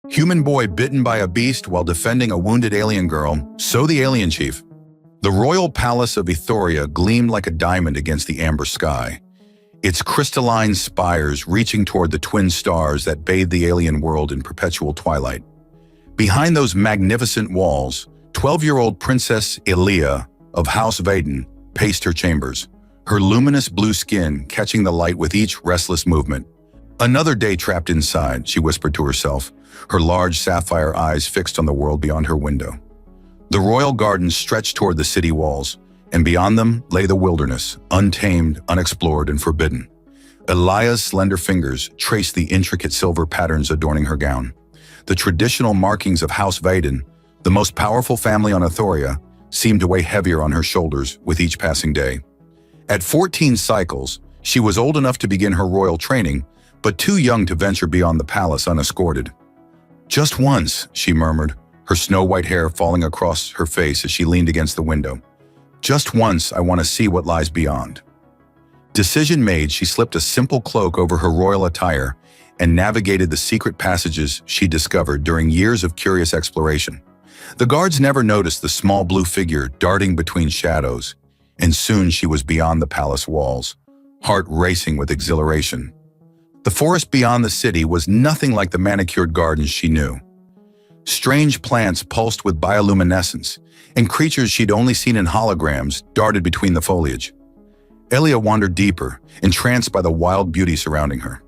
Human boy bitten by a beast while defending a wounded alien girl, so the alien chief. The royal palace of Ethoria gleamed like a diamond against the amber sky, its crystalline spires reaching toward the twin stars that bathed the alien world in perpetual twilight. Behind those magnificent walls, 12-year-old Princess Elia of House Bitten paced her chambers, her luminous blue skin catching the light with each restless movement. Another day trapped inside, she whispered to herself, her large sapphire eyes fixed on the world beyond her window. The royal gardens stretched toward the city walls, and beyond them lay the wilderness, untamed, unexplored, and forbidden. Elia's slender fingers traced the intricate silver patterns adorning her gown. The traditional markings of House Bitten, the most powerful family on Ethoria, seemed to weigh heavier on her shoulders with each passing day. At 14 cycles, she was old enough to begin her royal training, but too young to venture beyond the palace unescorted. "Just once," she murmured, her snow-white hair falling across her face as she leaned against the window. "Just once, I want to see what lies beyond." Decision made, she slipped a simple cloak over her royal attire and navigated the secret passages she discovered during years of curious exploration. The guards never noticed the small blue figure darting between shadows, and soon she was beyond the palace walls, heart racing with exhilaration. The forest beyond the city was nothing like the manicured gardens she knew. Strange plants pulsed with bioluminescence, and creatures she'd only seen in holograms darted between the foliage. Elia wandered deeper, entranced by the wild beauty surrounding her.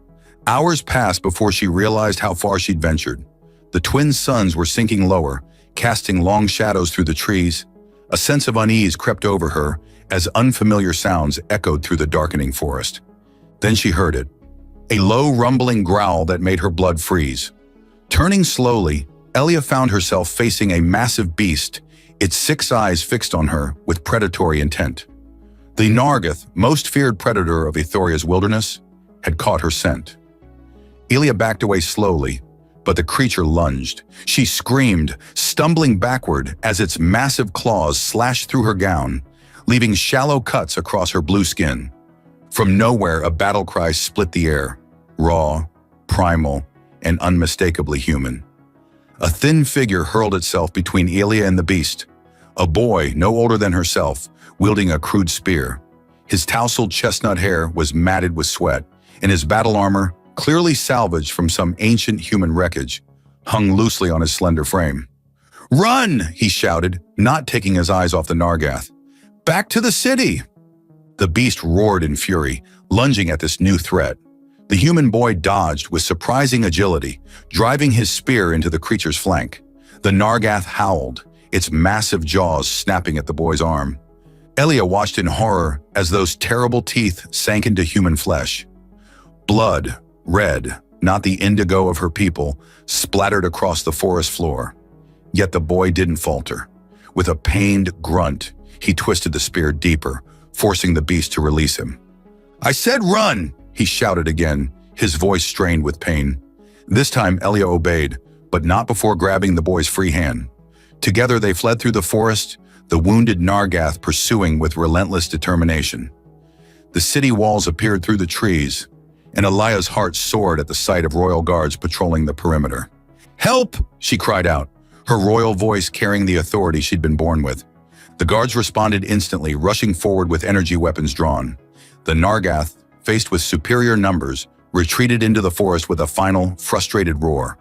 Hours passed before she realized how far she'd ventured. The twin suns were sinking lower, casting long shadows through the trees. A sense of unease crept over her as unfamiliar sounds echoed through the darkening forest. Then she heard it, a low rumbling growl that made her blood freeze. Turning slowly, Elia found herself facing a massive beast, its 6 eyes fixed on her with predatory intent. The Nargath, most feared predator of Ethoria's wilderness, had caught her scent. Elia backed away slowly, but the creature lunged. She screamed, stumbling backward as its massive claws slashed through her gown, leaving shallow cuts across her blue skin. From nowhere, a battle cry split the air, raw, primal, and unmistakably human. A thin figure hurled itself between Elia and the beast, a boy no older than herself, wielding a crude spear. His tousled chestnut hair was matted with sweat, and his battle armor, clearly salvaged from some ancient human wreckage, hung loosely on his slender frame. "Run!" he shouted, not taking his eyes off the Nargath. "Back to the city!" The beast roared in fury, lunging at this new threat. The human boy dodged with surprising agility, driving his spear into the creature's flank. The Nargath howled, its massive jaws snapping at the boy's arm. Elia watched in horror as those terrible teeth sank into human flesh. Blood, red, not the indigo of her people, splattered across the forest floor. Yet the boy didn't falter. With a pained grunt, he twisted the spear deeper, forcing the beast to release him. "I said run!" he shouted again, his voice strained with pain. This time Elia obeyed, but not before grabbing the boy's free hand. Together they fled through the forest, the wounded Nargath pursuing with relentless determination. The city walls appeared through the trees, and Elia's heart soared at the sight of royal guards patrolling the perimeter. "Help!" she cried out, her royal voice carrying the authority she'd been born with. The guards responded instantly, rushing forward with energy weapons drawn. The Nargath, faced with superior numbers, retreated into the forest with a final, frustrated roar.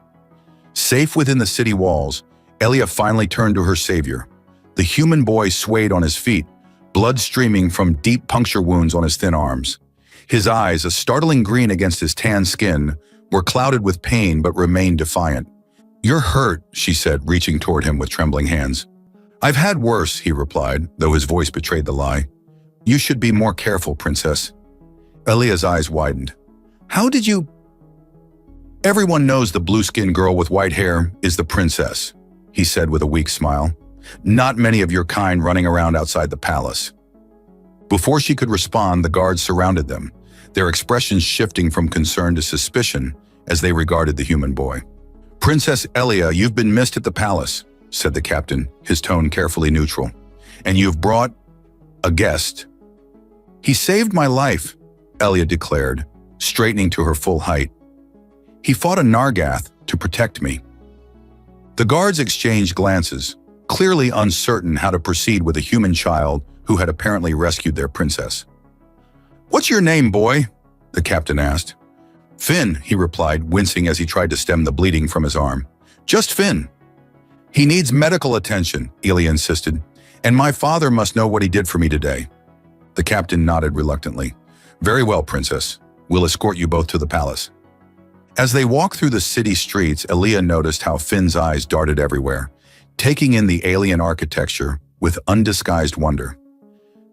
Safe within the city walls, Elia finally turned to her savior. The human boy swayed on his feet, blood streaming from deep puncture wounds on his thin arms. His eyes, a startling green against his tan skin, were clouded with pain but remained defiant. "You're hurt," she said, reaching toward him with trembling hands. "I've had worse," he replied, though his voice betrayed the lie. "You should be more careful, princess." Elia's eyes widened. "How did you—" "Everyone knows the blue-skinned girl with white hair is the princess," he said with a weak smile. "Not many of your kind running around outside the palace." Before she could respond, the guards surrounded them, their expressions shifting from concern to suspicion as they regarded the human boy. "Princess Elia, you've been missed at the palace," said the captain, his tone carefully neutral. "And you've brought a guest." "He saved my life," Elia declared, straightening to her full height. "He fought a Nargath to protect me." The guards exchanged glances, clearly uncertain how to proceed with a human child who had apparently rescued their princess. "What's your name, boy?" the captain asked. "Finn," he replied, wincing as he tried to stem the bleeding from his arm. "Just Finn." "He needs medical attention," Elia insisted, "and my father must know what he did for me today." The captain nodded reluctantly. "Very well, princess. We'll escort you both to the palace." As they walked through the city streets, Elia noticed how Finn's eyes darted everywhere, taking in the alien architecture with undisguised wonder.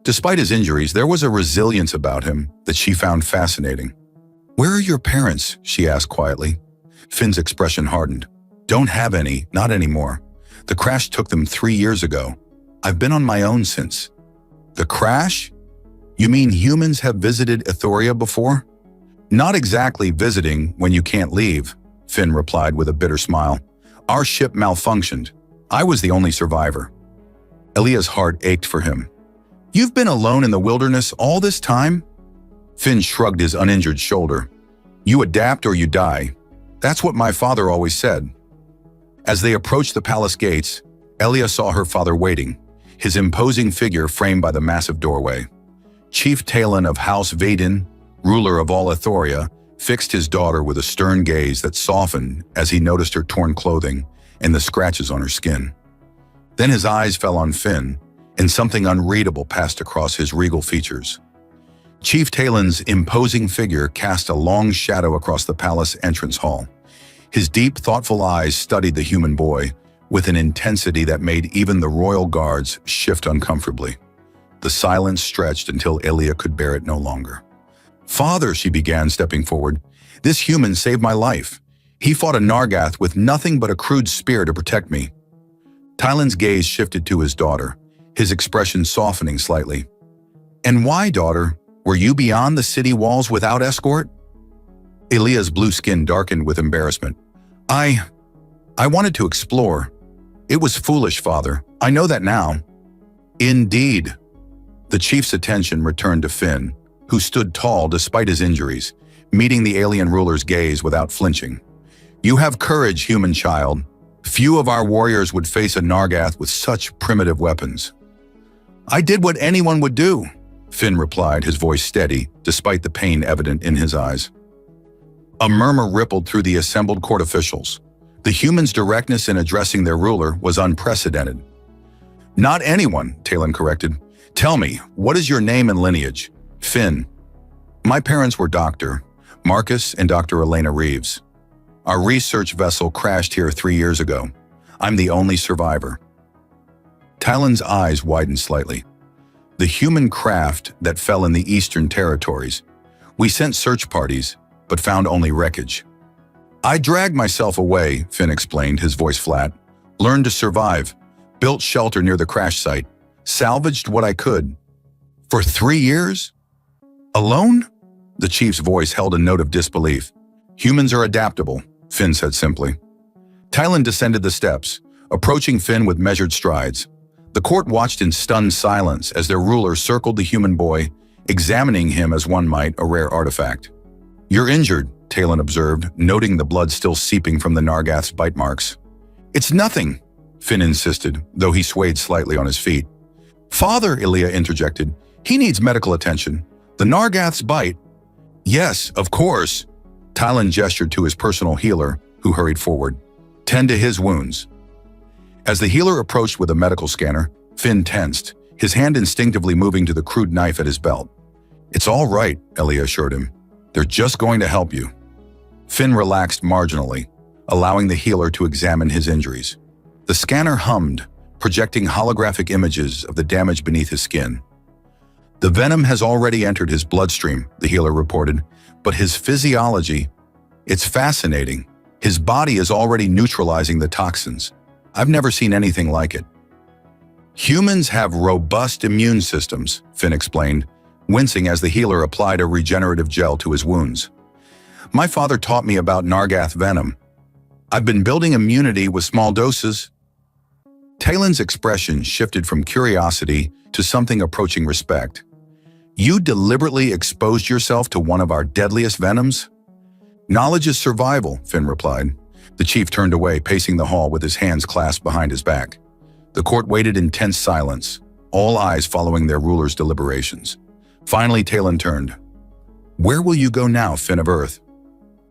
Despite his injuries, there was a resilience about him that she found fascinating. "Where are your parents?" she asked quietly. Finn's expression hardened. "Don't have any, not anymore. The crash took them 3 years ago. I've been on my own since." "The crash? You mean humans have visited Ethoria before?" "Not exactly visiting when you can't leave," Finn replied with a bitter smile. "Our ship malfunctioned. I was the only survivor." Elia's heart ached for him. "You've been alone in the wilderness all this time?" Finn shrugged his uninjured shoulder. "You adapt or you die. That's what my father always said." As they approached the palace gates, Elia saw her father waiting, his imposing figure framed by the massive doorway. Chief Talon of House Bitten, ruler of all Ethoria, fixed his daughter with a stern gaze that softened as he noticed her torn clothing and the scratches on her skin. Then his eyes fell on Finn, and something unreadable passed across his regal features. Chief Talon's imposing figure cast a long shadow across the palace entrance hall. His deep, thoughtful eyes studied the human boy with an intensity that made even the royal guards shift uncomfortably. The silence stretched until Elia could bear it no longer. "Father," she began, stepping forward, "this human saved my life. He fought a Nargath with nothing but a crude spear to protect me." Talon's gaze shifted to his daughter, his expression softening slightly. "And why, daughter? Were you beyond the city walls without escort?" Elia's blue skin darkened with embarrassment. I wanted to explore. It was foolish, father. I know that now." "Indeed." The chief's attention returned to Finn, who stood tall despite his injuries, meeting the alien ruler's gaze without flinching. "You have courage, human child. Few of our warriors would face a Nargath with such primitive weapons." "I did what anyone would do," Finn replied, his voice steady, despite the pain evident in his eyes. A murmur rippled through the assembled court officials. The humans' directness in addressing their ruler was unprecedented. "Not anyone," Talon corrected. "Tell me, what is your name and lineage?" "Finn. My parents were Dr. Marcus and Dr. Elena Reeves. Our research vessel crashed here 3 years ago. I'm the only survivor." Talon's eyes widened slightly. "The human craft that fell in the Eastern Territories. We sent search parties, but found only wreckage." "I dragged myself away," Finn explained, his voice flat. "Learned to survive, built shelter near the crash site, salvaged what I could. For 3 years? Alone?" The chief's voice held a note of disbelief. "Humans are adaptable," Finn said simply. Talon descended the steps, approaching Finn with measured strides. The court watched in stunned silence as their ruler circled the human boy, examining him as one might a rare artifact. "You're injured," Talon observed, noting the blood still seeping from the Nargath's bite marks. "It's nothing," Finn insisted, though he swayed slightly on his feet. "Father," Elia interjected, "he needs medical attention. The Nargath's bite." "Yes, of course." Talon gestured to his personal healer, who hurried forward. "Tend to his wounds." As the healer approached with a medical scanner, Finn tensed, his hand instinctively moving to the crude knife at his belt. "It's all right," Elia assured him. "They're just going to help you." Finn relaxed marginally, allowing the healer to examine his injuries. The scanner hummed, projecting holographic images of the damage beneath his skin. "The venom has already entered his bloodstream," the healer reported, "but his physiology, it's fascinating. His body is already neutralizing the toxins. I've never seen anything like it." "Humans have robust immune systems," Finn explained, wincing as the healer applied a regenerative gel to his wounds. "My father taught me about Nargath venom. I've been building immunity with small doses." Talon's expression shifted from curiosity to something approaching respect. "You deliberately exposed yourself to one of our deadliest venoms?" "Knowledge is survival," Finn replied. The chief turned away, pacing the hall with his hands clasped behind his back. The court waited in tense silence, all eyes following their ruler's deliberations. Finally, Talon turned. "Where will you go now, Finn of Earth?"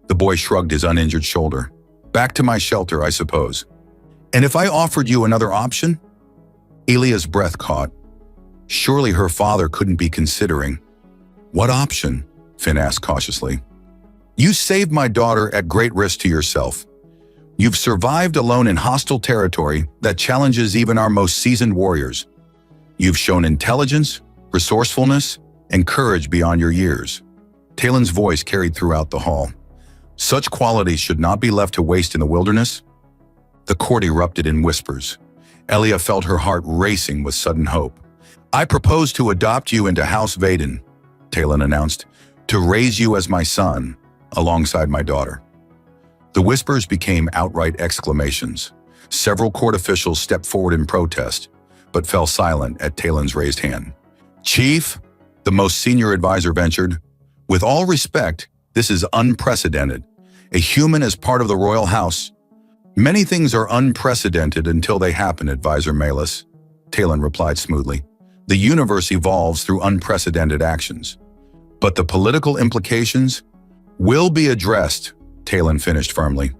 The boy shrugged his uninjured shoulder. "Back to my shelter, I suppose." "And if I offered you another option?" Elia's breath caught. Surely her father couldn't be considering. "What option?" Finn asked cautiously. "You saved my daughter at great risk to yourself. You've survived alone in hostile territory that challenges even our most seasoned warriors. You've shown intelligence, resourcefulness, and courage beyond your years." Talon's voice carried throughout the hall. "Such qualities should not be left to waste in the wilderness." The court erupted in whispers. Elia felt her heart racing with sudden hope. "I propose to adopt you into House Vaden," Talon announced, "to raise you as my son, alongside my daughter." The whispers became outright exclamations. Several court officials stepped forward in protest, but fell silent at Talon's raised hand. "Chief," the most senior advisor ventured, "with all respect, this is unprecedented. A human as part of the royal house." "Many things are unprecedented until they happen, Advisor Malus," Talon replied smoothly. "The universe evolves through unprecedented actions. But the political implications will be addressed," Talon finished firmly.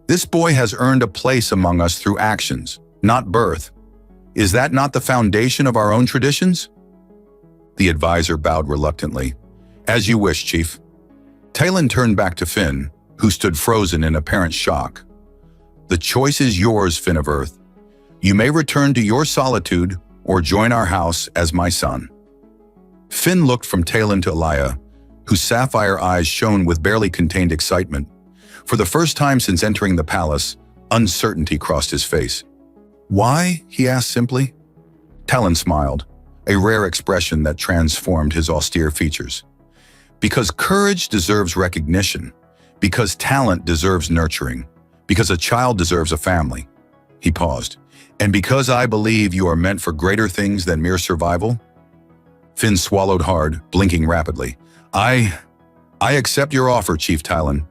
"This boy has earned a place among us through actions, not birth. Is that not the foundation of our own traditions?" The advisor bowed reluctantly. "As you wish, Chief." Talon turned back to Finn, who stood frozen in apparent shock. "The choice is yours, Finn of Earth. You may return to your solitude or join our house as my son." Finn looked from Talon to Elia, whose sapphire eyes shone with barely contained excitement. For the first time since entering the palace, uncertainty crossed his face. "Why?" he asked simply. Talon smiled, a rare expression that transformed his austere features. "Because courage deserves recognition, because talent deserves nurturing, because a child deserves a family." He paused. "And because I believe you are meant for greater things than mere survival." Finn swallowed hard, blinking rapidly. I accept your offer, Chief Talon."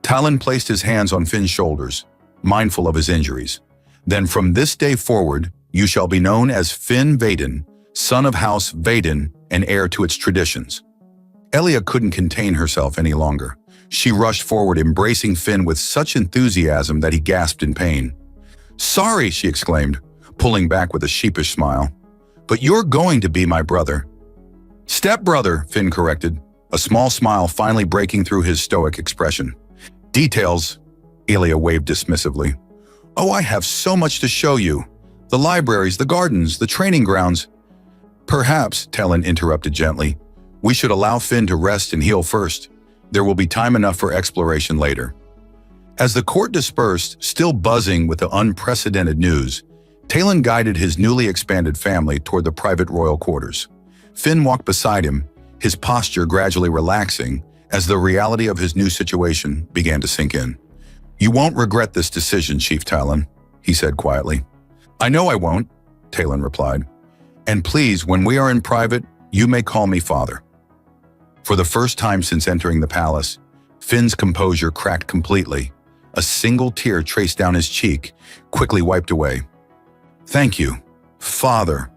Talon placed his hands on Finn's shoulders, mindful of his injuries. "Then from this day forward, you shall be known as Finn Vaden, son of House Vaden and heir to its traditions." Elia couldn't contain herself any longer. She rushed forward, embracing Finn with such enthusiasm that he gasped in pain. "Sorry," she exclaimed, pulling back with a sheepish smile. "But you're going to be my brother." "Stepbrother," Finn corrected, a small smile finally breaking through his stoic expression. "Details," Elia waved dismissively. "Oh, I have so much to show you. The libraries, the gardens, the training grounds." "Perhaps," Talon interrupted gently, "we should allow Finn to rest and heal first. There will be time enough for exploration later." As the court dispersed, still buzzing with the unprecedented news, Talon guided his newly expanded family toward the private royal quarters. Finn walked beside him, his posture gradually relaxing as the reality of his new situation began to sink in. "You won't regret this decision, Chief Talon," he said quietly. "I know I won't," Talon replied. "And please, when we are in private, you may call me father." For the first time since entering the palace, Finn's composure cracked completely. A single tear traced down his cheek, quickly wiped away. "Thank you, Father."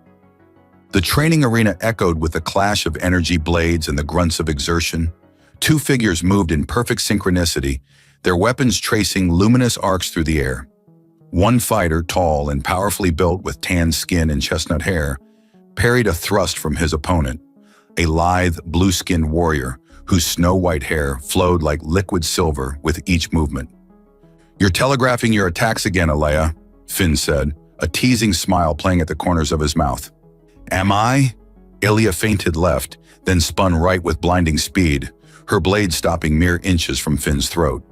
The training arena echoed with the clash of energy blades and the grunts of exertion. Two figures moved in perfect synchronicity, their weapons tracing luminous arcs through the air. One fighter, tall and powerfully built with tanned skin and chestnut hair, parried a thrust from his opponent, a lithe, blue-skinned warrior whose snow-white hair flowed like liquid silver with each movement. "You're telegraphing your attacks again, Elia," Finn said, a teasing smile playing at the corners of his mouth. "Am I?" Elia feinted left, then spun right with blinding speed, her blade stopping mere inches from Finn's throat.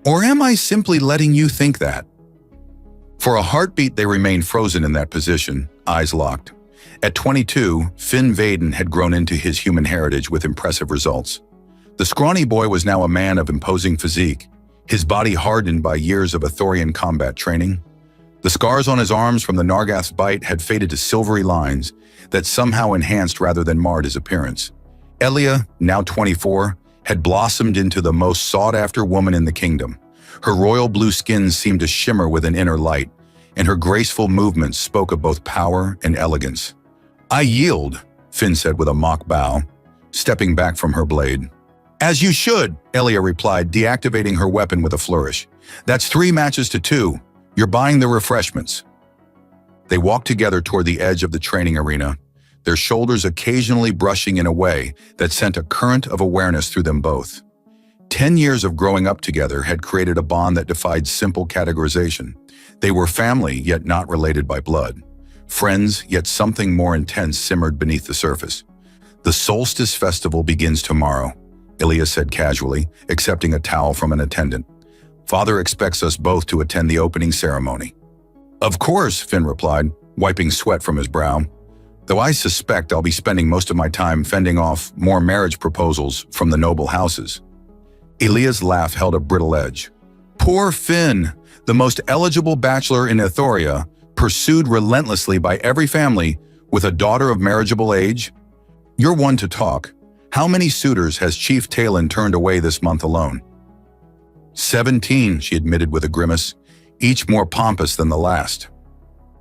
"Or am I simply letting you think that?" For a heartbeat, they remained frozen in that position, eyes locked. At 22, Finn Vaden had grown into his human heritage with impressive results. The scrawny boy was now a man of imposing physique, his body hardened by years of Ithorian combat training. The scars on his arms from the Nargath's bite had faded to silvery lines that somehow enhanced rather than marred his appearance. Elia, now 24, had blossomed into the most sought-after woman in the kingdom, Her royal blue skin seemed to shimmer with an inner light, and her graceful movements spoke of both power and elegance. "I yield," Finn said with a mock bow, stepping back from her blade. "As you should," Elia replied, deactivating her weapon with a flourish. "That's 3 matches to 2. You're buying the refreshments." They walked together toward the edge of the training arena, their shoulders occasionally brushing in a way that sent a current of awareness through them both. 10 years of growing up together had created a bond that defied simple categorization. They were family, yet not related by blood. Friends, yet something more intense simmered beneath the surface. "The Solstice Festival begins tomorrow," Ilya said casually, accepting a towel from an attendant. "Father expects us both to attend the opening ceremony." "Of course," Finn replied, wiping sweat from his brow. "Though I suspect I'll be spending most of my time fending off more marriage proposals from the noble houses." Ilya's laugh held a brittle edge. "Poor Finn, the most eligible bachelor in Ethoria, pursued relentlessly by every family with a daughter of marriageable age? You're one to talk. How many suitors has Chief Talon turned away this month alone?" 17, she admitted with a grimace, each more pompous than the last.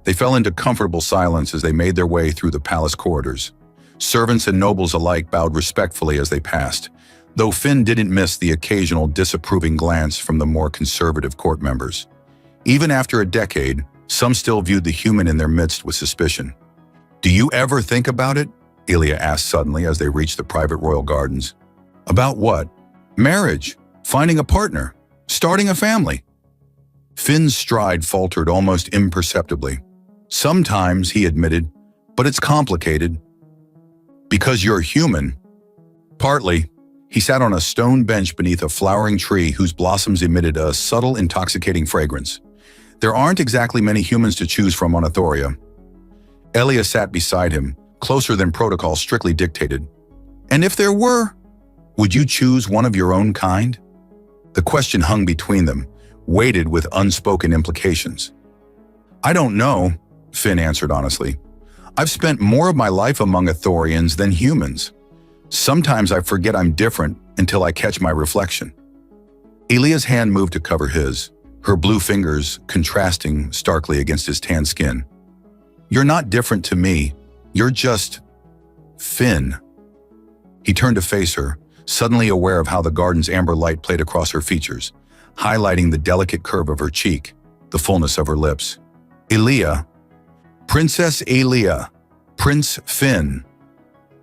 They fell into comfortable silence as they made their way through the palace corridors. Servants and nobles alike bowed respectfully as they passed, though Finn didn't miss the occasional disapproving glance from the more conservative court members. Even after a decade, some still viewed the human in their midst with suspicion. "Do you ever think about it?" Ilya asked suddenly as they reached the private royal gardens. "About what?" "Marriage, finding a partner, starting a family." Finn's stride faltered almost imperceptibly. "Sometimes," he admitted, "but it's complicated." "Because you're human." "Partly." He sat on a stone bench beneath a flowering tree whose blossoms emitted a subtle, intoxicating fragrance. "There aren't exactly many humans to choose from on Ethoria." Elia sat beside him, closer than protocol strictly dictated. "And if there were, would you choose one of your own kind?" The question hung between them, weighted with unspoken implications. "I don't know," Finn answered honestly. "I've spent more of my life among Ethorians than humans. Sometimes I forget I'm different until I catch my reflection." Elia's hand moved to cover his, her blue fingers contrasting starkly against his tan skin. "You're not different to me. You're just Finn." He turned to face her, suddenly aware of how the garden's amber light played across her features, highlighting the delicate curve of her cheek, the fullness of her lips. "Elia, Princess Elia, Prince Finn."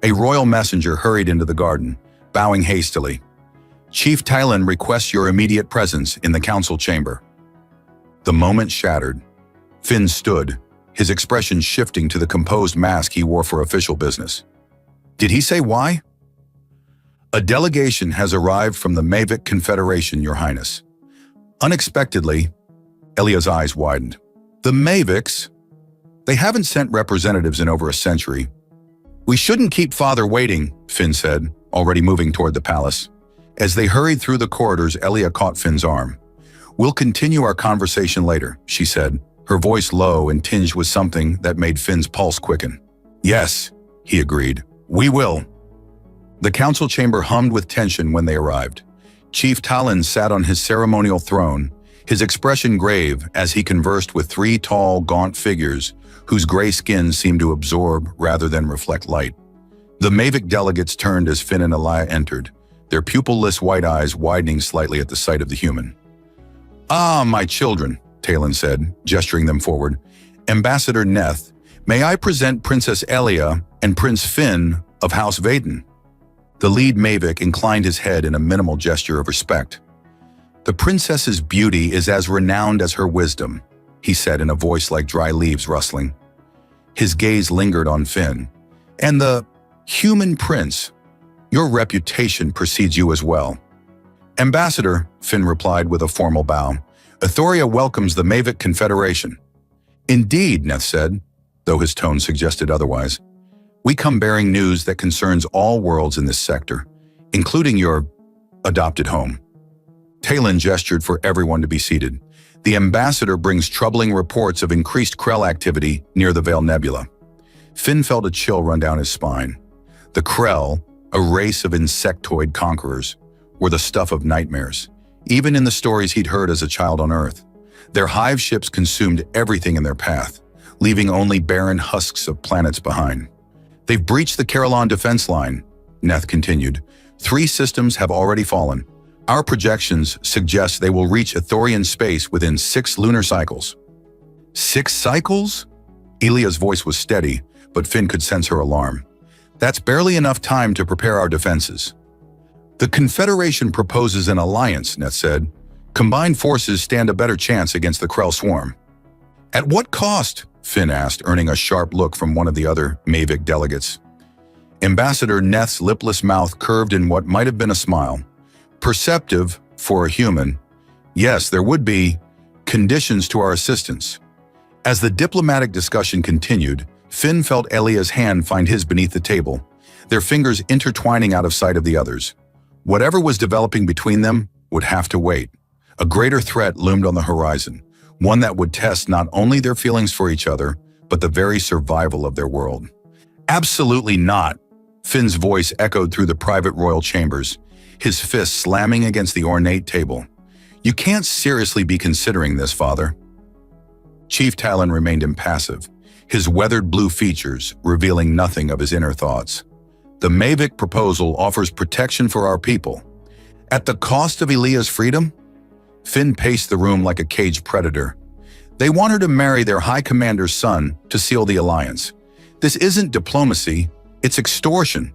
A royal messenger hurried into the garden, bowing hastily. "Chief Talon requests your immediate presence in the council chamber." The moment shattered. Finn stood, his expression shifting to the composed mask he wore for official business. "Did he say why?" "A delegation has arrived from the Mavic Confederation, Your Highness." Unexpectedly, Elia's eyes widened. "The Mavics? They haven't sent representatives in over a century." "We shouldn't keep Father waiting," Finn said, already moving toward the palace. As they hurried through the corridors, Elia caught Finn's arm. "We'll continue our conversation later," she said, her voice low and tinged with something that made Finn's pulse quicken. "Yes," he agreed, "we will." The council chamber hummed with tension when they arrived. Chief Talon sat on his ceremonial throne, his expression grave as he conversed with 3 tall, gaunt figures whose gray skin seemed to absorb rather than reflect light. The Mavic delegates turned as Finn and Elia entered, their pupil-less white eyes widening slightly at the sight of the human. "Ah, my children," Talon said, gesturing them forward. "Ambassador Neth, may I present Princess Elia and Prince Finn of House Bitten." The lead Mavic inclined his head in a minimal gesture of respect. "The princess's beauty is as renowned as her wisdom," he said in a voice like dry leaves rustling. His gaze lingered on Finn. "And the human prince, your reputation precedes you as well." "Ambassador," Finn replied with a formal bow, "Ethoria welcomes the Mavic Confederation." "Indeed," Neth said, though his tone suggested otherwise. "We come bearing news that concerns all worlds in this sector, including your adopted home." Talon gestured for everyone to be seated. "The ambassador brings troubling reports of increased Krell activity near the Veil Nebula." Finn felt a chill run down his spine. The Krell, a race of insectoid conquerors, were the stuff of nightmares. even in the stories he'd heard as a child on Earth. Their hive ships consumed everything in their path, leaving only barren husks of planets behind. They've breached the Carillon defense line, Neth continued. 3 systems have already fallen. Our projections suggest they will reach Ithorian space within 6 lunar cycles. 6 cycles? Elia's voice was steady, but Finn could sense her alarm. That's barely enough time to prepare our defenses. The Confederation proposes an alliance, Neth said. Combined forces stand a better chance against the Krell swarm. At what cost? Finn asked, earning a sharp look from one of the other Mavic delegates. Ambassador Neth's lipless mouth curved in what might have been a smile. Perceptive for a human. Yes, there would be conditions to our assistance. As the diplomatic discussion continued, Finn felt Elia's hand find his beneath the table, their fingers intertwining out of sight of the others. Whatever was developing between them would have to wait. A greater threat loomed on the horizon, one that would test not only their feelings for each other, but the very survival of their world. Absolutely not, Finn's voice echoed through the private royal chambers, his fist slamming against the ornate table. You can't seriously be considering this, Father. Chief Talon remained impassive, his weathered blue features revealing nothing of his inner thoughts. The Mavic proposal offers protection for our people. At the cost of Elia's freedom? Finn paced the room like a caged predator. They want her to marry their High Commander's son to seal the alliance. This isn't diplomacy, it's extortion.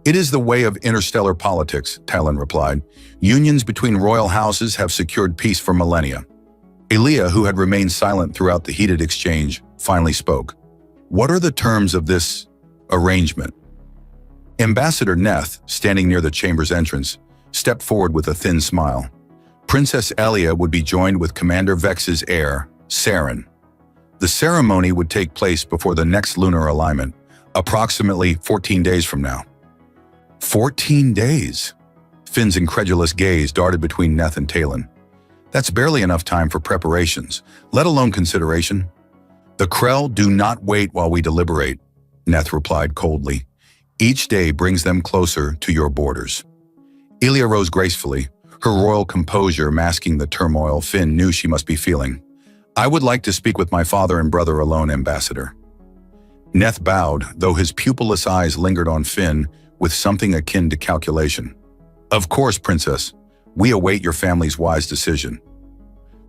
It is the way of interstellar politics, Talon replied. Unions between royal houses have secured peace for millennia. Elia, who had remained silent throughout the heated exchange, finally spoke. What are the terms of this arrangement? Ambassador Neth, standing near the chamber's entrance, stepped forward with a thin smile. Princess Elia would be joined with Commander Vex's heir, Saren. The ceremony would take place before the next lunar alignment, approximately 14 days from now. 14 days? Finn's incredulous gaze darted between Neth and Talon. That's barely enough time for preparations, let alone consideration. The Krell do not wait while we deliberate, Neth replied coldly. Each day brings them closer to your borders. Elia rose gracefully, her royal composure masking the turmoil Finn knew she must be feeling. I would like to speak with my father and brother alone, Ambassador. Neth bowed, though his pupilless eyes lingered on Finn with something akin to calculation. Of course, Princess. We await your family's wise decision.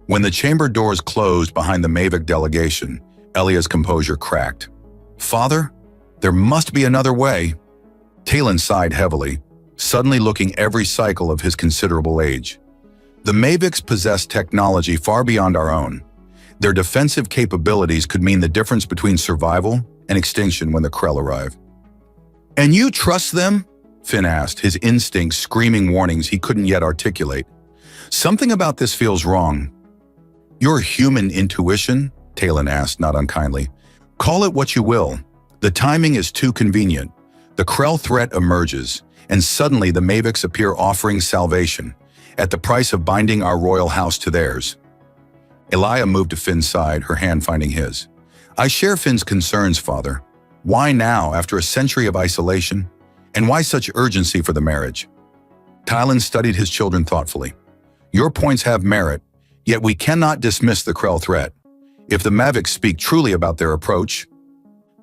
When the chamber doors closed behind the Mavic delegation, Elia's composure cracked. Father, there must be another way. Talon sighed heavily, suddenly looking every cycle of his considerable age. The Mavics possess technology far beyond our own. Their defensive capabilities could mean the difference between survival and extinction when the Krell arrive. And you trust them? Finn asked, his instincts screaming warnings he couldn't yet articulate. Something about this feels wrong. Your human intuition? Talon asked, not unkindly. Call it what you will. The timing is too convenient. The Krell threat emerges, and suddenly the Mavics appear offering salvation, at the price of binding our royal house to theirs. Elia moved to Finn's side, her hand finding his. I share Finn's concerns, Father. Why now, after a century of isolation? And why such urgency for the marriage? Talon studied his children thoughtfully. Your points have merit, yet we cannot dismiss the Krell threat. If the Mavics speak truly about their approach,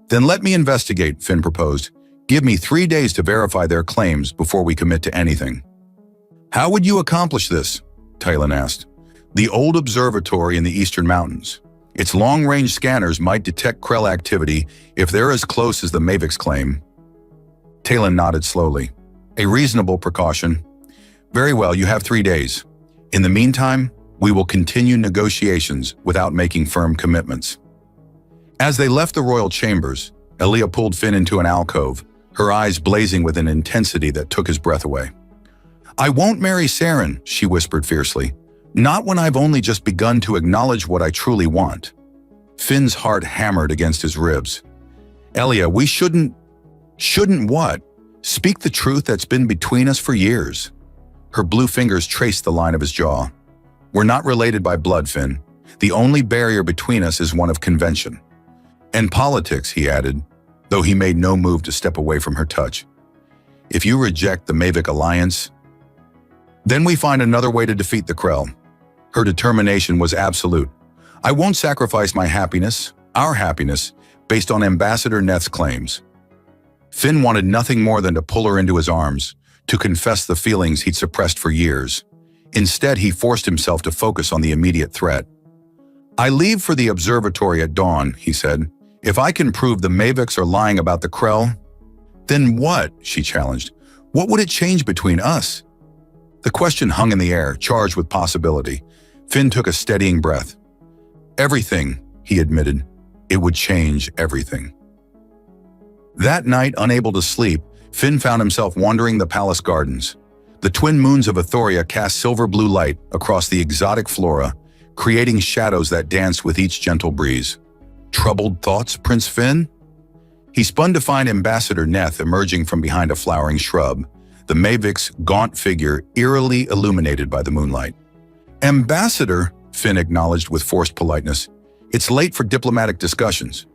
then let me investigate, Finn proposed. Give me 3 days to verify their claims before we commit to anything. How would you accomplish this? Talon asked. The old observatory in the Eastern Mountains. Its long-range scanners might detect Krell activity if they're as close as the Mavics claim. Talon nodded slowly. A reasonable precaution. Very well, you have 3 days. In the meantime, we will continue negotiations without making firm commitments. As they left the royal chambers, Elia pulled Finn into an alcove, her eyes blazing with an intensity that took his breath away. I won't marry Saren, she whispered fiercely. Not when I've only just begun to acknowledge what I truly want. Finn's heart hammered against his ribs. Elia, we shouldn't what? Speak the truth that's been between us for years. Her blue fingers traced the line of his jaw. We're not related by blood, Finn. The only barrier between us is one of convention. And politics, he added, though he made no move to step away from her touch. If you reject the Mavic alliance, Then we find another way to defeat the Krell. Her determination was absolute. I won't sacrifice my happiness, our happiness, based on Ambassador Neth's claims. Finn wanted nothing more than to pull her into his arms, to confess the feelings he'd suppressed for years. Instead, he forced himself to focus on the immediate threat. I leave for the observatory at dawn, he said. If I can prove the Mavics are lying about the Krell, then what? She challenged. What would it change between us? The question hung in the air, charged with possibility. Finn took a steadying breath. Everything, he admitted. It would change everything. That night, unable to sleep, Finn found himself wandering the palace gardens. The twin moons of Ithoria cast silver blue light across the exotic flora, creating shadows that danced with each gentle breeze. Troubled thoughts, Prince Finn? He spun to find Ambassador Neth emerging from behind a flowering shrub, the Mavic's gaunt figure eerily illuminated by the moonlight. Ambassador, Finn acknowledged with forced politeness, it's late for diplomatic discussions.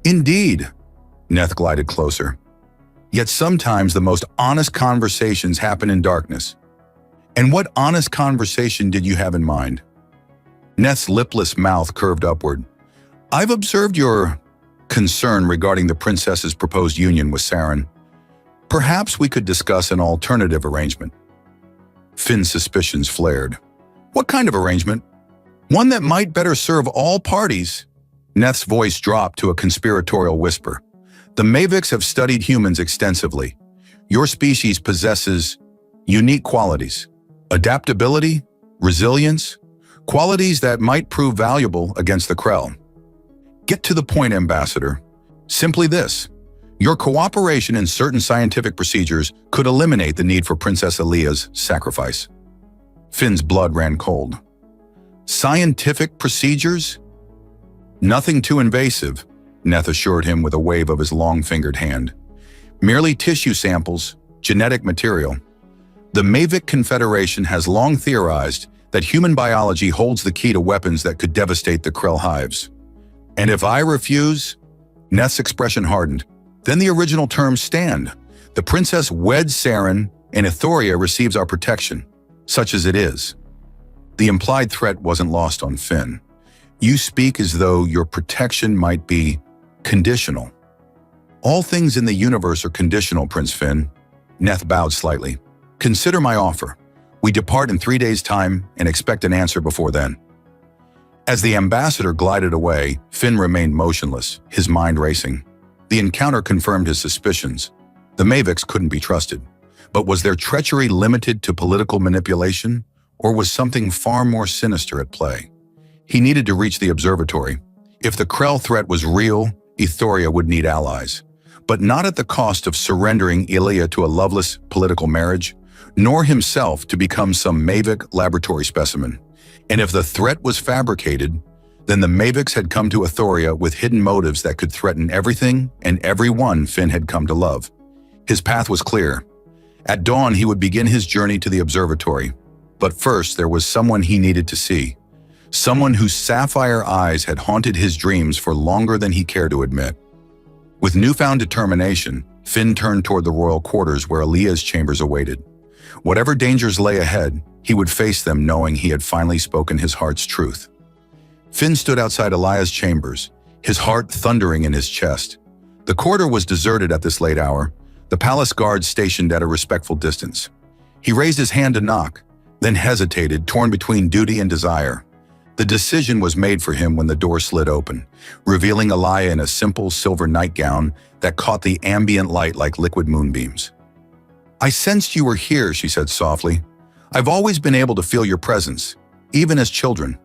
Indeed, Neth glided closer. Yet sometimes the most honest conversations happen in darkness. And what honest conversation did you have in mind? Neth's lipless mouth curved upward. I've observed your concern regarding the princess's proposed union with Saren. Perhaps we could discuss an alternative arrangement. Finn's suspicions flared. What kind of arrangement? One that might better serve all parties. Neth's voice dropped to a conspiratorial whisper. The Mavics have studied humans extensively. Your species possesses unique qualities. Adaptability, resilience, qualities that might prove valuable against the Krell. Get to the point, Ambassador. Simply this. Your cooperation in certain scientific procedures could eliminate the need for Princess Alea's sacrifice. Finn's blood ran cold. Scientific procedures? Nothing too invasive, Neth assured him with a wave of his long-fingered hand. Merely tissue samples, genetic material. The Mavic Confederation has long theorized that human biology holds the key to weapons that could devastate the Krell hives. And if I refuse? Neth's expression hardened. Then the original terms stand. The princess weds Saren, and Ithoria receives our protection, such as it is. The implied threat wasn't lost on Finn. You speak as though your protection might be conditional. All things in the universe are conditional, Prince Finn. Neth bowed slightly. Consider my offer. We depart in 3 days' time and expect an answer before then. As the ambassador glided away, Finn remained motionless, his mind racing. The encounter confirmed his suspicions. The Mavics couldn't be trusted. But was their treachery limited to political manipulation, or was something far more sinister at play? He needed to reach the observatory. If the Krell threat was real, Ithoria would need allies. But not at the cost of surrendering Alea to a loveless political marriage, nor himself to become some Mavic laboratory specimen. And if the threat was fabricated, then the Mavics had come to Ithoria with hidden motives that could threaten everything and everyone Finn had come to love. His path was clear. At dawn, he would begin his journey to the observatory. But first, there was someone he needed to see. Someone whose sapphire eyes had haunted his dreams for longer than he cared to admit. With newfound determination, Finn turned toward the royal quarters where Alea's chambers awaited. Whatever dangers lay ahead, he would face them knowing he had finally spoken his heart's truth. Finn stood outside Alea's chambers, his heart thundering in his chest. The quarter was deserted at this late hour, the palace guards stationed at a respectful distance. He raised his hand to knock, then hesitated, torn between duty and desire. The decision was made for him when the door slid open, revealing Alea in a simple silver nightgown that caught the ambient light like liquid moonbeams. I sensed you were here, she said softly. I've always been able to feel your presence, even as children.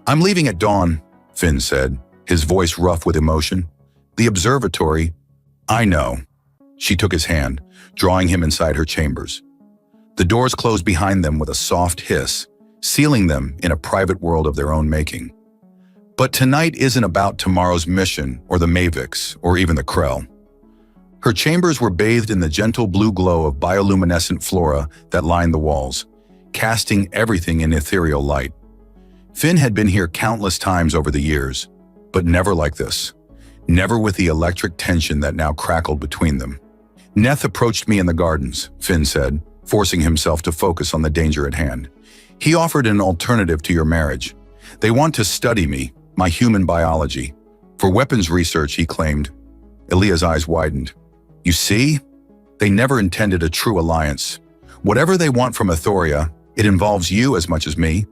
I'm leaving at dawn, Finn said, his voice rough with emotion. The observatory, I know. She took his hand, drawing him inside her chambers. The doors closed behind them with a soft hiss, sealing them in a private world of their own making. But tonight isn't about tomorrow's mission or the Mavics or even the Krell. Her chambers were bathed in the gentle blue glow of bioluminescent flora that lined the walls, casting everything in ethereal light. Finn had been here countless times over the years, but never like this. Never with the electric tension that now crackled between them. Neth approached me in the gardens, Finn said, forcing himself to focus on the danger at hand. He offered an alternative to your marriage. They want to study me, my human biology. For weapons research, he claimed. Elia's eyes widened. You see? They never intended a true alliance. Whatever they want from Euphoria, it involves you as much as me.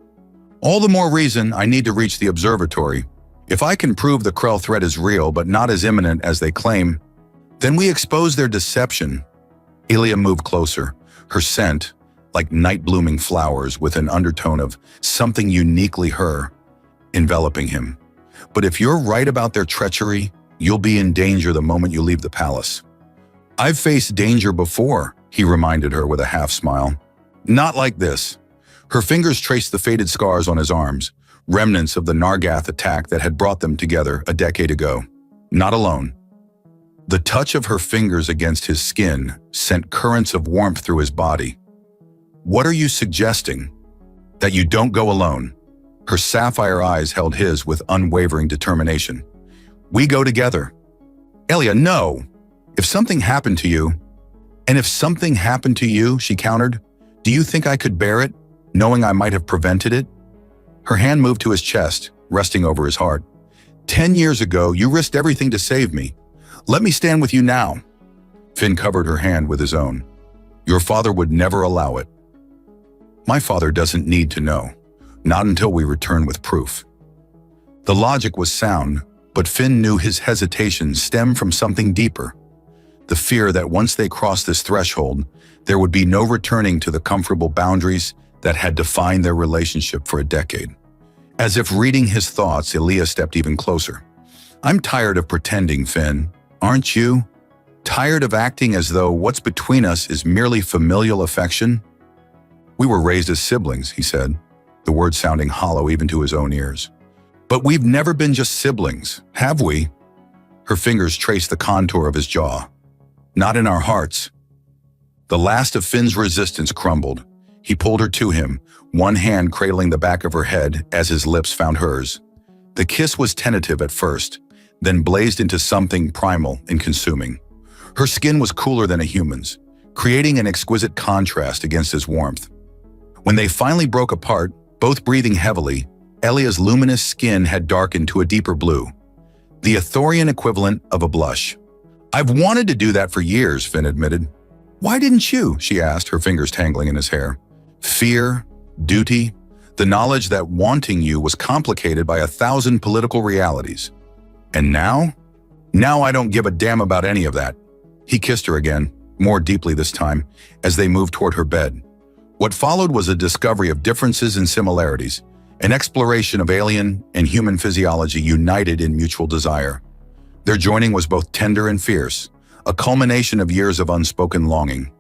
All the more reason I need to reach the observatory. If I can prove the Krell threat is real but not as imminent as they claim, then we expose their deception. Elia moved closer, her scent, like night-blooming flowers with an undertone of something uniquely her, enveloping him. But if you're right about their treachery, you'll be in danger the moment you leave the palace. I've faced danger before, he reminded her with a half-smile. Not like this. Her fingers traced the faded scars on his arms, remnants of the Nargath attack that had brought them together a decade ago. Not alone. The touch of her fingers against his skin sent currents of warmth through his body. What are you suggesting? That you don't go alone. Her sapphire eyes held his with unwavering determination. We go together. Elia, no. If something happened to you, and if something happened to you, she countered, do you think I could bear it, knowing I might have prevented it? Her hand moved to his chest, resting over his heart. 10 years ago, you risked everything to save me. Let me stand with you now. Finn covered her hand with his own. Your father would never allow it. My father doesn't need to know, not until we return with proof. The logic was sound, but Finn knew his hesitation stemmed from something deeper. The fear that once they crossed this threshold, there would be no returning to the comfortable boundaries that had defined their relationship for a decade. As if reading his thoughts, Elia stepped even closer. I'm tired of pretending, Finn. Aren't you? Tired of acting as though what's between us is merely familial affection? We were raised as siblings, he said, the words sounding hollow even to his own ears. But we've never been just siblings, have we? Her fingers traced the contour of his jaw. Not in our hearts. The last of Finn's resistance crumbled. He pulled her to him, one hand cradling the back of her head as his lips found hers. The kiss was tentative at first, then blazed into something primal and consuming. Her skin was cooler than a human's, creating an exquisite contrast against his warmth. When they finally broke apart, both breathing heavily, Elia's luminous skin had darkened to a deeper blue, the Ithorian equivalent of a blush. I've wanted to do that for years, Finn admitted. Why didn't you? She asked, her fingers tangling in his hair. Fear, duty, the knowledge that wanting you was complicated by 1,000 political realities. And now? Now I don't give a damn about any of that. He kissed her again, more deeply this time, as they moved toward her bed. What followed was a discovery of differences and similarities, an exploration of alien and human physiology united in mutual desire. Their joining was both tender and fierce, a culmination of years of unspoken longing.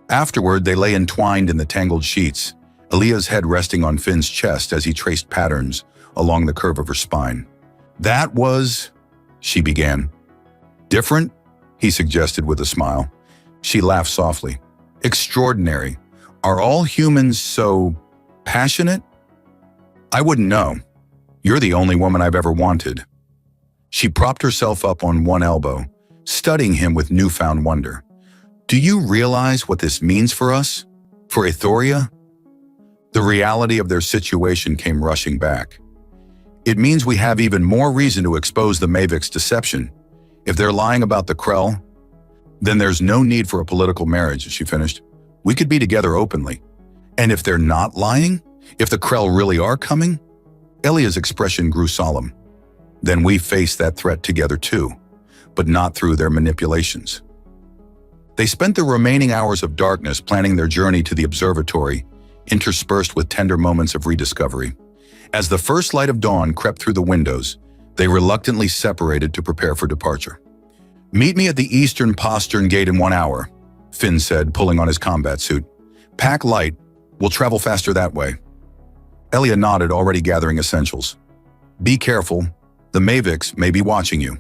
Afterward, they lay entwined in the tangled sheets, Elia's head resting on Finn's chest as he traced patterns along the curve of her spine. That was, she began. Different? He suggested with a smile. She laughed softly. Extraordinary. Are all humans so passionate? I wouldn't know. You're the only woman I've ever wanted. She propped herself up on one elbow, studying him with newfound wonder. Do you realize what this means for us? For Euphoria? The reality of their situation came rushing back. It means we have even more reason to expose the Mavik's deception. If they're lying about the Krell, then there's no need for a political marriage, she finished. We could be together openly. And if they're not lying, if the Krell really are coming, Elia's expression grew solemn. Then we face that threat together too, but not through their manipulations. They spent the remaining hours of darkness planning their journey to the observatory, interspersed with tender moments of rediscovery. As the first light of dawn crept through the windows, they reluctantly separated to prepare for departure. Meet me at the eastern postern gate in 1 hour, Finn said, pulling on his combat suit. Pack light. We'll travel faster that way. Elia nodded, already gathering essentials. Be careful. The Maviks may be watching you.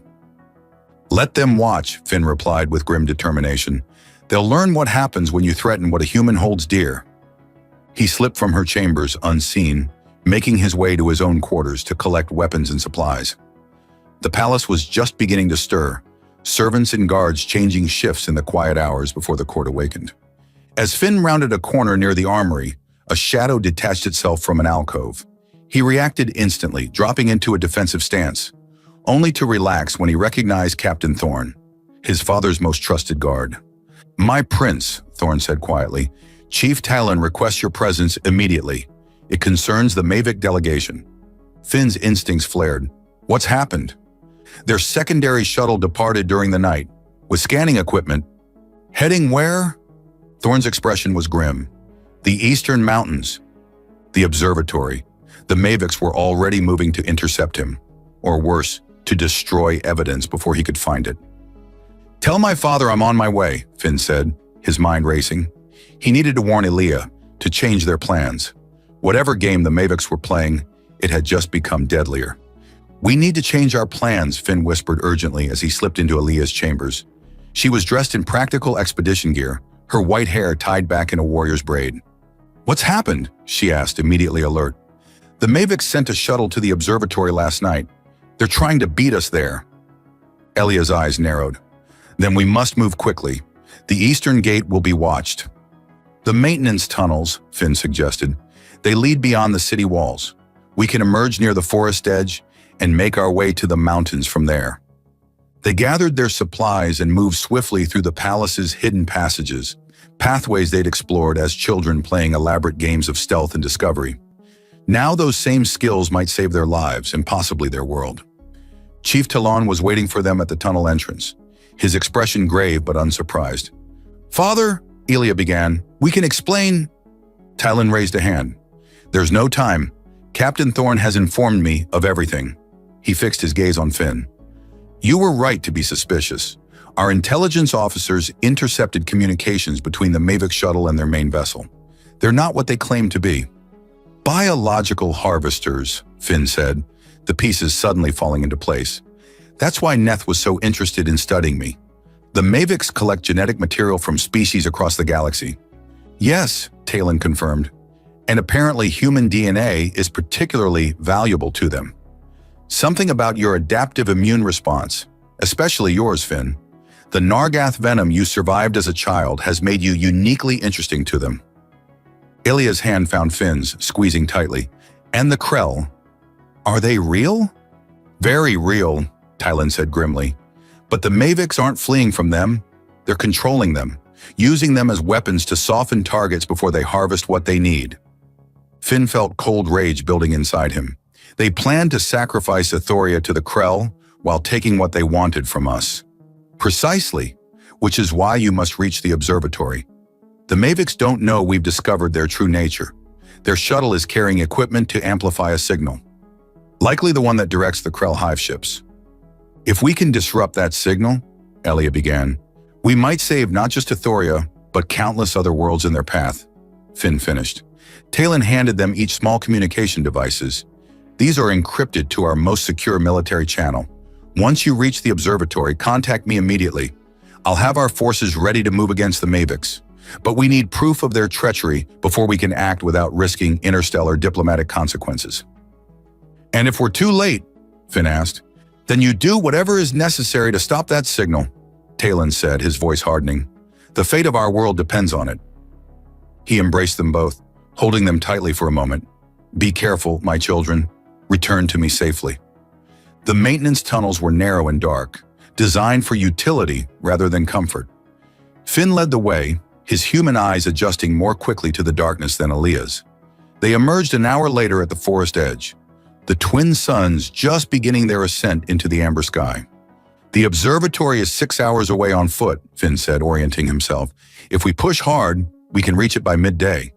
Let them watch, Finn replied with grim determination. They'll learn what happens when you threaten what a human holds dear. He slipped from her chambers unseen, making his way to his own quarters to collect weapons and supplies. The palace was just beginning to stir, servants and guards changing shifts in the quiet hours before the court awakened. As Finn rounded a corner near the armory, a shadow detached itself from an alcove. He reacted instantly, dropping into a defensive stance, only to relax when he recognized Captain Thorn, his father's most trusted guard. "My prince," Thorn said quietly, "Chief Talon requests your presence immediately. It concerns the Mavic delegation." Finn's instincts flared. "What's happened?" "Their secondary shuttle departed during the night, with scanning equipment." "Heading where?" Thorn's expression was grim. "The Eastern Mountains." The observatory. The Mavics were already moving to intercept him, or worse, to destroy evidence before he could find it. "Tell my father I'm on my way," Finn said, his mind racing. He needed to warn Elia to change their plans. Whatever game the Mavics were playing, it had just become deadlier. "We need to change our plans," Finn whispered urgently as he slipped into Elia's chambers. She was dressed in practical expedition gear, her white hair tied back in a warrior's braid. "What's happened?" she asked, immediately alert. "The Mavics sent a shuttle to the observatory last night. They're trying to beat us there." Elia's eyes narrowed. "Then we must move quickly. The eastern gate will be watched." "The maintenance tunnels," Finn suggested. "They lead beyond the city walls. We can emerge near the forest edge and make our way to the mountains from there." They gathered their supplies and moved swiftly through the palace's hidden passages, pathways they'd explored as children playing elaborate games of stealth and discovery. Now those same skills might save their lives and possibly their world. Chief Talon was waiting for them at the tunnel entrance, his expression grave but unsurprised. "Father," Elia began, "we can explain." Talon raised a hand. "There's no time. Captain Thorn has informed me of everything." He fixed his gaze on Finn. "You were right to be suspicious. Our intelligence officers intercepted communications between the Mavic shuttle and their main vessel. They're not what they claim to be." "Biological harvesters," Finn said, the pieces suddenly falling into place. "That's why Neth was so interested in studying me. The Mavics collect genetic material from species across the galaxy." "Yes," Talon confirmed, "and apparently human DNA is particularly valuable to them. Something about your adaptive immune response, especially yours, Finn. The Nargath venom you survived as a child has made you uniquely interesting to them." Ilia's hand found Finn's, squeezing tightly. "And the Krell. Are they real?" "Very real," Talon said grimly. "But the Mavics aren't fleeing from them. They're controlling them, using them as weapons to soften targets before they harvest what they need." Finn felt cold rage building inside him. They planned to sacrifice Ithoria to the Krell while taking what they wanted from us. "Precisely, which is why you must reach the observatory. The Mavics don't know we've discovered their true nature. Their shuttle is carrying equipment to amplify a signal, likely the one that directs the Krell hive ships. If we can disrupt that signal," Elia began, "we might save not just Ithoria, but countless other worlds in their path." Finn finished. Talon handed them each small communication devices. "These are encrypted to our most secure military channel. Once you reach the observatory, contact me immediately. I'll have our forces ready to move against the Mavics. But we need proof of their treachery before we can act without risking interstellar diplomatic consequences." "And if we're too late," Finn asked, "then you do whatever is necessary to stop that signal," Talon said, his voice hardening. "The fate of our world depends on it." He embraced them both, holding them tightly for a moment. "Be careful, my children. Return to me safely." The maintenance tunnels were narrow and dark, designed for utility rather than comfort. Finn led the way, his human eyes adjusting more quickly to the darkness than Elia's. They emerged an hour later at the forest edge, the twin suns just beginning their ascent into the amber sky. "The observatory is 6 hours away on foot," Finn said, orienting himself. "If we push hard, we can reach it by midday."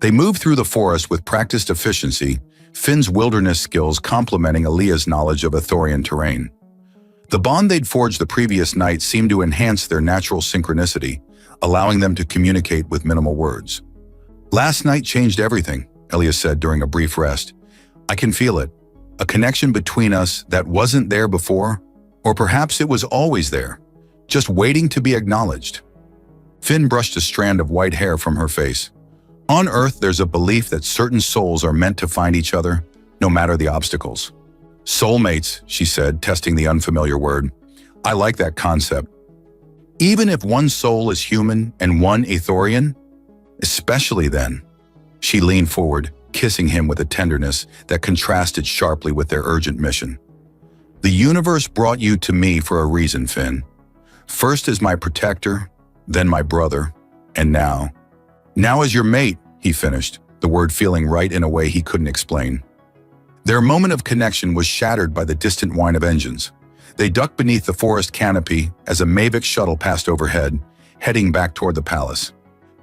They moved through the forest with practiced efficiency, Finn's wilderness skills complementing Elia's knowledge of Ithorian terrain. The bond they'd forged the previous night seemed to enhance their natural synchronicity, allowing them to communicate with minimal words. "Last night changed everything," Elia said during a brief rest. "I can feel it, a connection between us that wasn't there before, or perhaps it was always there, just waiting to be acknowledged." Finn brushed a strand of white hair from her face. "On Earth, there's a belief that certain souls are meant to find each other, no matter the obstacles." "Soulmates," she said, testing the unfamiliar word. "I like that concept." Even if one soul is human and one Ithorian? Especially then. She leaned forward, kissing him with a tenderness that contrasted sharply with their urgent mission. The universe brought you to me for a reason, Finn. First as my protector, then my brother, and now as your mate, he finished, the word feeling right in a way he couldn't explain. Their moment of connection was shattered by the distant whine of engines. They ducked beneath the forest canopy as a Mavic shuttle passed overhead, heading back toward the palace.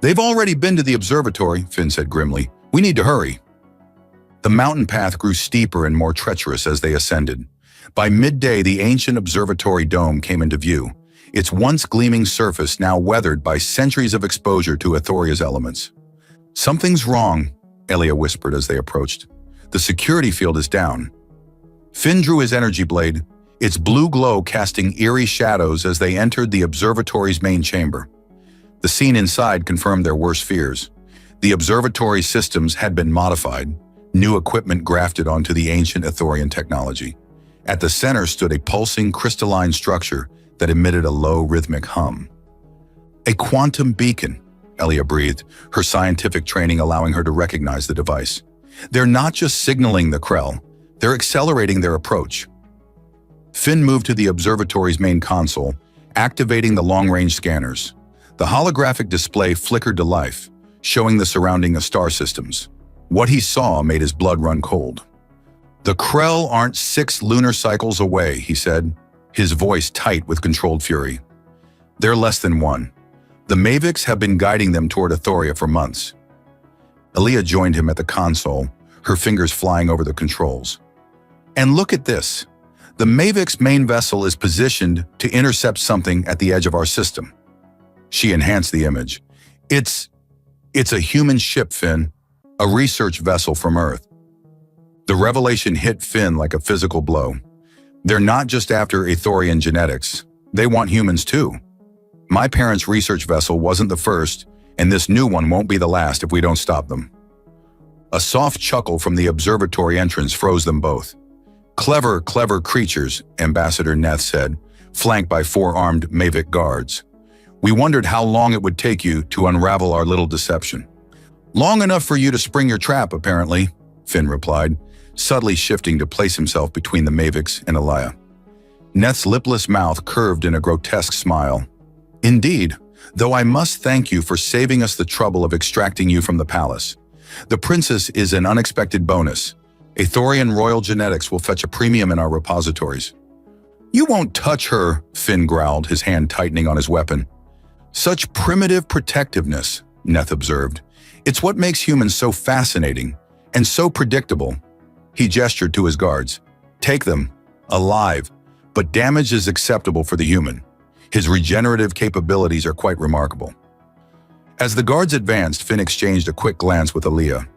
They've already been to the observatory, Finn said grimly. We need to hurry. The mountain path grew steeper and more treacherous as they ascended. By midday, the ancient observatory dome came into view, its once gleaming surface now weathered by centuries of exposure to Ithoria's elements. Something's wrong, Elia whispered as they approached. The security field is down. Finn drew his energy blade, its blue glow casting eerie shadows as they entered the observatory's main chamber. The scene inside confirmed their worst fears. The observatory's systems had been modified, new equipment grafted onto the ancient Ithorian technology. At the center stood a pulsing crystalline structure that emitted a low rhythmic hum. A quantum beacon, Elia breathed, her scientific training allowing her to recognize the device. They're not just signaling the Krell, they're accelerating their approach. Finn moved to the observatory's main console, activating the long-range scanners. The holographic display flickered to life, showing the surrounding star systems. What he saw made his blood run cold. The Krell aren't 6 lunar cycles away, he said, his voice tight with controlled fury. They're less than 1. The Mavics have been guiding them toward Ithoria for months. Elia joined him at the console, her fingers flying over the controls. And look at this. The Mavic's main vessel is positioned to intercept something at the edge of our system. She enhanced the image. It's a human ship, Finn, a research vessel from Earth. The revelation hit Finn like a physical blow. They're not just after Ithorian genetics. They want humans too. My parents' research vessel wasn't the first, and this new one won't be the last if we don't stop them. A soft chuckle from the observatory entrance froze them both. Clever creatures, Ambassador Neth said, flanked by 4 armed Mavic guards. We wondered how long it would take you to unravel our little deception. Long enough for you to spring your trap, apparently, Finn replied, subtly shifting to place himself between the Mavics and Elia. Neth's lipless mouth curved in a grotesque smile. Indeed, though I must thank you for saving us the trouble of extracting you from the palace. The princess is an unexpected bonus. Ithorian royal genetics will fetch a premium in our repositories. You won't touch her, Finn growled, his hand tightening on his weapon. Such primitive protectiveness, Neth observed. It's what makes humans so fascinating and so predictable. He gestured to his guards. Take them, alive, but damage is acceptable for the human. His regenerative capabilities are quite remarkable. As the guards advanced, Finn exchanged a quick glance with Elia.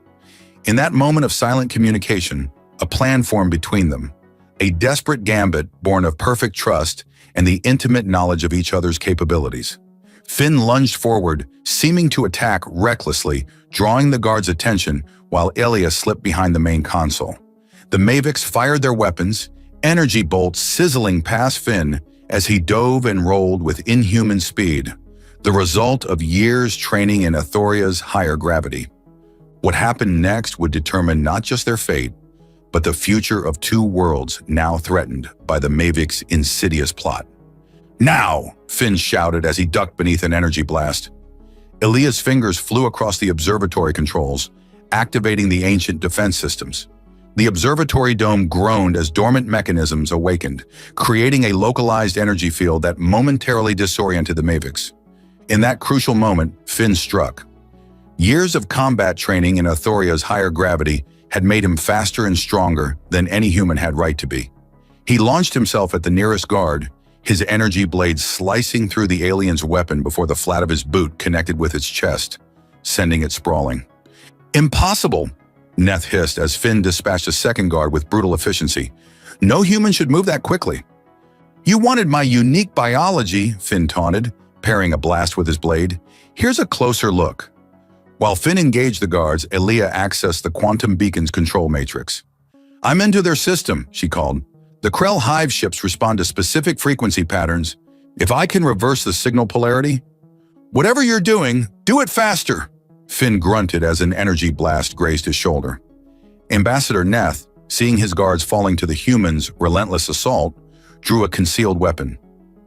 In that moment of silent communication, a plan formed between them, a desperate gambit born of perfect trust and the intimate knowledge of each other's capabilities. Finn lunged forward, seeming to attack recklessly, drawing the guards' attention while Elia slipped behind the main console. The Mavics fired their weapons, energy bolts sizzling past Finn as he dove and rolled with inhuman speed, the result of years training in Ithoria's higher gravity. What happened next would determine not just their fate, but the future of 2 worlds now threatened by the Mavics' insidious plot. Now! Finn shouted as he ducked beneath an energy blast. Elia's fingers flew across the observatory controls, activating the ancient defense systems. The observatory dome groaned as dormant mechanisms awakened, creating a localized energy field that momentarily disoriented the Mavics. In that crucial moment, Finn struck. Years of combat training in Ithoria's higher gravity had made him faster and stronger than any human had right to be. He launched himself at the nearest guard, his energy blade slicing through the alien's weapon before the flat of his boot connected with its chest, sending it sprawling. Impossible! Neth hissed as Finn dispatched a second guard with brutal efficiency. No human should move that quickly. You wanted my unique biology, Finn taunted, parrying a blast with his blade. Here's a closer look. While Finn engaged the guards, Elia accessed the quantum beacon's control matrix. I'm into their system, she called. The Krell hive ships respond to specific frequency patterns, If I can reverse the signal polarity, whatever you're doing, do it faster, Finn grunted as an energy blast grazed his shoulder. Ambassador Neth, seeing his guards falling to the humans' relentless assault, drew a concealed weapon.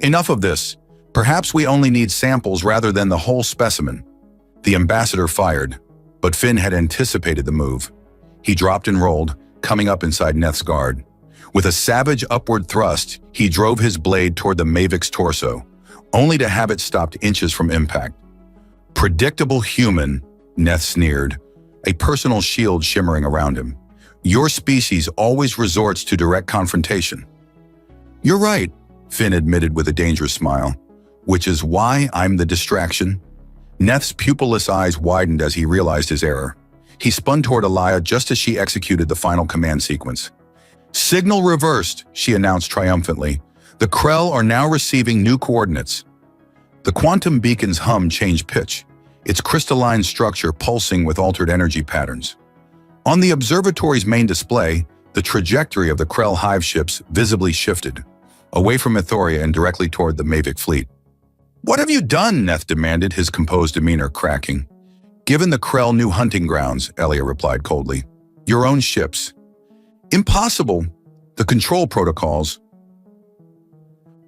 Enough of this. Perhaps we only need samples rather than the whole specimen. The ambassador fired, but Finn had anticipated the move. He dropped and rolled, coming up inside Neth's guard. With a savage upward thrust, he drove his blade toward the Mavic's torso, only to have it stopped inches from impact. Predictable human, Neth sneered, a personal shield shimmering around him. Your species always resorts to direct confrontation. You're right, Finn admitted with a dangerous smile, which is why I'm the distraction. Neth's pupilless eyes widened as he realized his error. He spun toward Alaya just as she executed the final command sequence. Signal reversed, she announced triumphantly. The Krell are now receiving new coordinates. The quantum beacon's hum changed pitch, its crystalline structure pulsing with altered energy patterns. On the observatory's main display, the trajectory of the Krell hive ships visibly shifted, away from Ethoria and directly toward the Mavic fleet. What have you done? Neth demanded, his composed demeanor cracking. Given the Krell new hunting grounds, Elia replied coldly. Your own ships. Impossible. The control protocols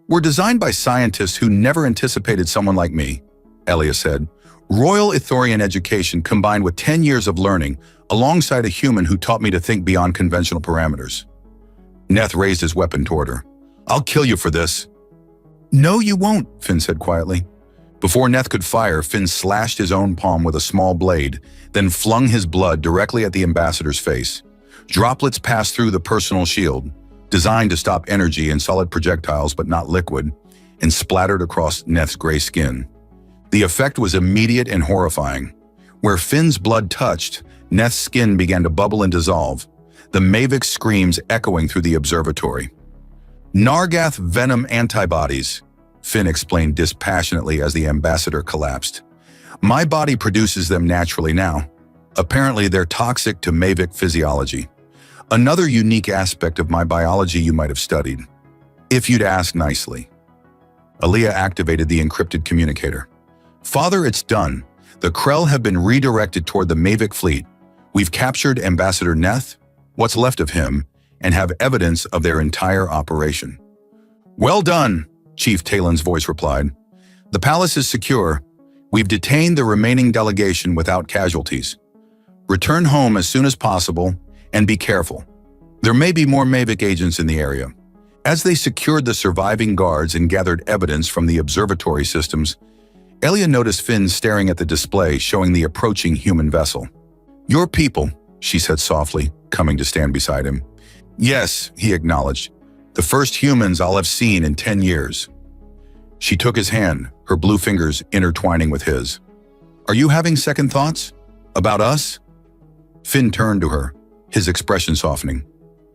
were designed by scientists who never anticipated someone like me, Elia said. Royal Ithorian education combined with 10 years of learning, alongside a human who taught me to think beyond conventional parameters. Neth raised his weapon toward her. I'll kill you for this. No, you won't, Finn said quietly. Before Neth could fire, Finn slashed his own palm with a small blade, then flung his blood directly at the ambassador's face. Droplets passed through the personal shield, designed to stop energy in solid projectiles but not liquid, and splattered across Neth's gray skin. The effect was immediate and horrifying. Where Finn's blood touched, Neth's skin began to bubble and dissolve, the Mavic's screams echoing through the observatory. Nargath venom antibodies, Finn explained dispassionately as the ambassador collapsed. My body produces them naturally now. Apparently they're toxic to Mavic physiology. Another unique aspect of my biology you might have studied. If you'd ask nicely. Aaliyah activated the encrypted communicator. Father, it's done. The Krell have been redirected toward the Mavic fleet. We've captured Ambassador Neth, what's left of him, and have evidence of their entire operation. Well done, Chief Talon's voice replied. The palace is secure. We've detained the remaining delegation without casualties. Return home as soon as possible, and be careful. There may be more Mavic agents in the area. As they secured the surviving guards and gathered evidence from the observatory systems, Elia noticed Finn staring at the display showing the approaching human vessel. Your people, she said softly, coming to stand beside him. Yes, he acknowledged. The first humans I'll have seen in 10 years. She took his hand, her blue fingers intertwining with his. Are you having second thoughts? About us? Finn turned to her, his expression softening.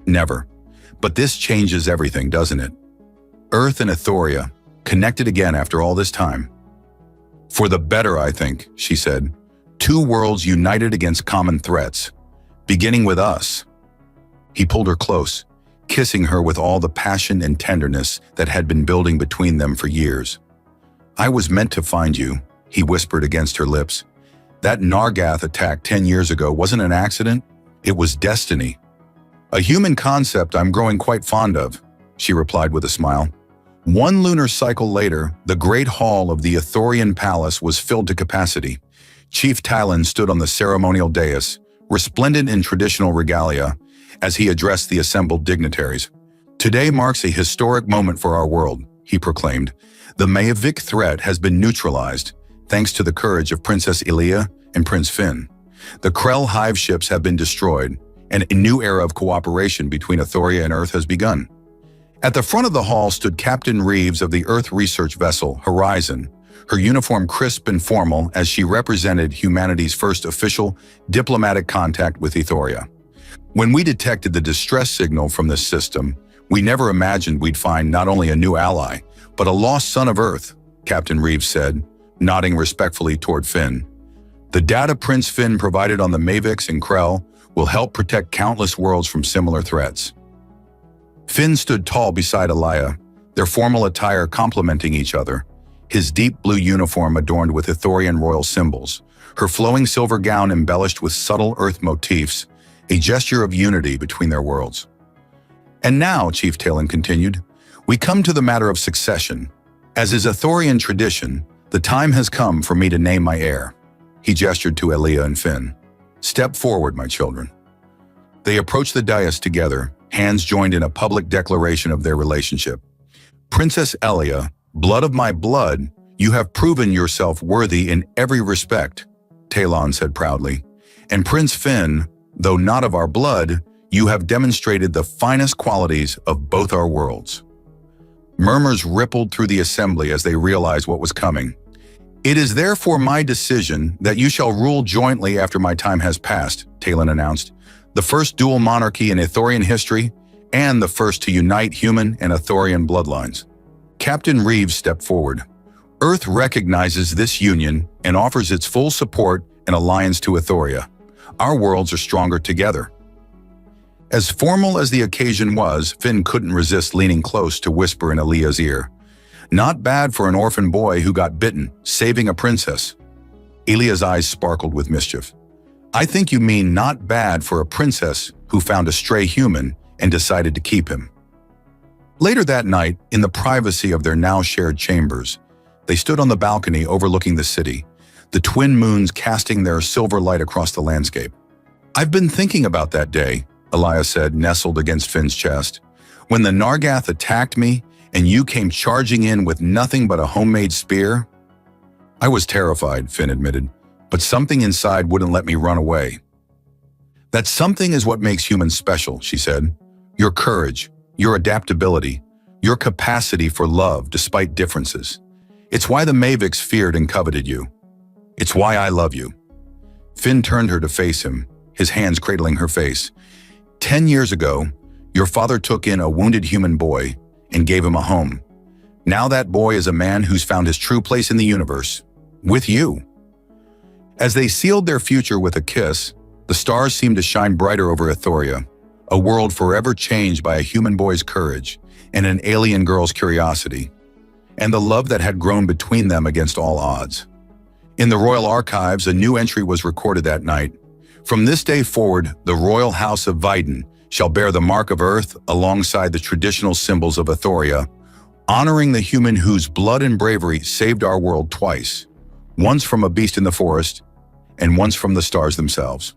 Never. But this changes everything, doesn't it? Earth and Ethoria, connected again after all this time. For the better, I think, she said. Two worlds united against common threats, beginning with us. He pulled her close, kissing her with all the passion and tenderness that had been building between them for years. I was meant to find you, he whispered against her lips. That Nargath attack 10 years ago wasn't an accident, it was destiny. A human concept I'm growing quite fond of, she replied with a smile. One lunar cycle later, the great hall of the Ithorian palace was filled to capacity. Chief Talon stood on the ceremonial dais, resplendent in traditional regalia, as he addressed the assembled dignitaries. Today marks a historic moment for our world, he proclaimed. The Mavic threat has been neutralized, thanks to the courage of Princess Elia and Prince Finn. The Krell hive ships have been destroyed, and a new era of cooperation between Ethoria and Earth has begun. At the front of the hall stood Captain Reeves of the Earth research vessel, Horizon, her uniform crisp and formal as she represented humanity's first official diplomatic contact with Ethoria. When we detected the distress signal from this system, we never imagined we'd find not only a new ally, but a lost son of Earth, Captain Reeves said, nodding respectfully toward Finn. The data Prince Finn provided on the Mavics and Krell will help protect countless worlds from similar threats. Finn stood tall beside Alaya, their formal attire complementing each other, his deep blue uniform adorned with Ithorian royal symbols, her flowing silver gown embellished with subtle earth motifs, a gesture of unity between their worlds. "And now," Chief Talon continued, "we come to the matter of succession. As is Ithorian tradition, the time has come for me to name my heir." He gestured to Elia and Finn. "Step forward, my children." They approached the dais together, hands joined in a public declaration of their relationship. "Princess Elia, blood of my blood, you have proven yourself worthy in every respect," Talon said proudly. "And Prince Finn, though not of our blood, you have demonstrated the finest qualities of both our worlds." Murmurs rippled through the assembly as they realized what was coming. "It is therefore my decision that you shall rule jointly after my time has passed," Talon announced. "The first dual monarchy in Ithorian history, and the first to unite human and Ithorian bloodlines." Captain Reeves stepped forward. "Earth recognizes this union and offers its full support and alliance to Ithoria. Our worlds are stronger together." As formal as the occasion was, Finn couldn't resist leaning close to whisper in Elia's ear. "Not bad for an orphan boy who got bitten, saving a princess." Elia's eyes sparkled with mischief. "I think you mean not bad for a princess who found a stray human and decided to keep him." Later that night, in the privacy of their now shared chambers, they stood on the balcony overlooking the city, the twin moons casting their silver light across the landscape. "I've been thinking about that day," Elia said, nestled against Finn's chest. "When the Nargath attacked me and you came charging in with nothing but a homemade spear." "I was terrified," Finn admitted, "but something inside wouldn't let me run away." "That something is what makes humans special," she said. "Your courage, your adaptability, your capacity for love despite differences. It's why the Mavics feared and coveted you. It's why I love you." Finn turned her to face him, his hands cradling her face. 10 years ago, your father took in a wounded human boy and gave him a home. Now that boy is a man who's found his true place in the universe, with you." As they sealed their future with a kiss, the stars seemed to shine brighter over Ithoria, a world forever changed by a human boy's courage and an alien girl's curiosity, and the love that had grown between them against all odds. In the royal archives, a new entry was recorded that night. "From this day forward, the royal house of Bitten shall bear the mark of Earth alongside the traditional symbols of Ithoria, honoring the human whose blood and bravery saved our world twice, once from a beast in the forest and once from the stars themselves."